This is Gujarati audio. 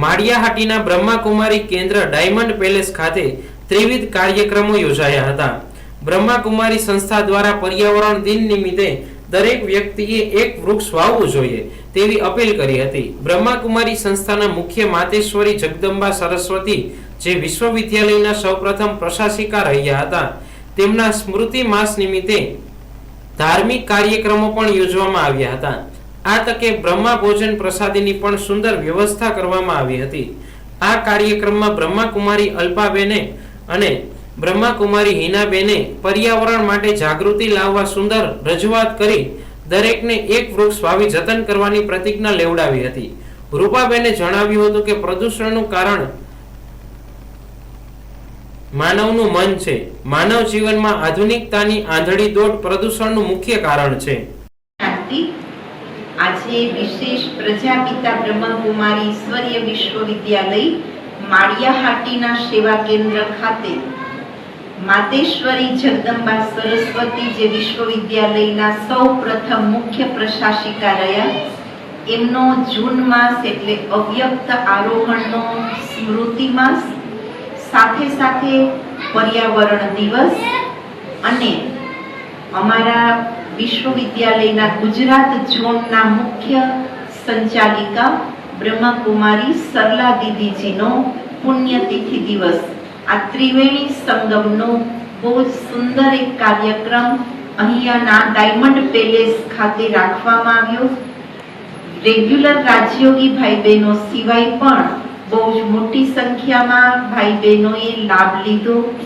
માળિયાહાટીના બ્રહ્માકુમારી કેન્દ્ર ડાયમંડ પેલેસ ખાતે ત્રિવિધ કાર્યક્રમો યોજાયા હતા। બ્રહ્માકુમારી સંસ્થા દ્વારા પર્યાવરણ દિન નિમિત્તે દરેક વ્યક્તિએ એક વૃક્ષ વાવવું જોઈએ તેવી અપીલ કરી હતી। બ્રહ્માકુમારી સંસ્થાના મુખ્ય માતેશ્વરી જગદંબા સરસ્વતી જે વિશ્વવિદ્યાલયના સૌપ્રથમ પ્રશાસિકા રહ્યા હતા, તેમના સ્મૃતિ માસ નિમિત્તે ધાર્મિક કાર્યક્રમો પણ યોજવામાં આવ્યા હતા। આ તકે બ્રહ્મા ભોજન પ્રસાદીની પણ સુંદર વ્યવસ્થા કરવામાં આવી હતી। આ કાર્યક્રમમાં બ્રહ્માકુમારી અલ્પાબેને અને બ્રહ્માકુમારી હિનાબેને પર્યાવરણ માટે જાગૃતિ લાવવા સુંદર રજૂઆત કરી દરેકને એક વૃક્ષ વાવી જતન કરવાની પ્રતિજ્ઞા લેવડાવી હતી। રૂપાબેને જણાવ્યું હતું કે પ્રદૂષણનું કારણ માનવનું મન છે। માનવ જીવનમાં આધુનિકતાની આંધળી દોડ પ્રદૂષણનું મુખ્ય કારણ છે। આજે વિશેષ પ્રજાપિતા બ્રહ્મકુમારી ઈશ્વરીય વિશ્વવિદ્યાલય માળિયાહાટીના સેવા કેન્દ્ર ખાતે માતેશ્વરી જગદંબા સરસ્વતી જે વિશ્વવિદ્યાલયના સૌ પ્રથમ મુખ્ય પ્રશાસિકા રહ્યા, એમનો જૂન માસ એટલે અવ્યક્ત આરોહણનો સ્મૃતિ માસ, સાથે સાથે પર્યાવરણ દિવસ અને અમારા વિશ્વવિદ્યાલયના ગુજરાત ઝોનના મુખ્ય સંચાલિકા બ્રહ્માકુમારી સરલા દીદીજીનો પુણ્યતિથિ દિવસ, આ ત્રિવેણી સંગમનો બહુ જ સુંદર એક કાર્યક્રમ અહીંયાના ડાયમંડ પેલેસ ખાતે રાખવામાં આવ્યો। રેગ્યુલર રાજયોગી ભાઈ બહેનો સિવાય પણ બહુ જ મોટી સંખ્યામાં ભાઈ બહેનોએ લાભ લીધો।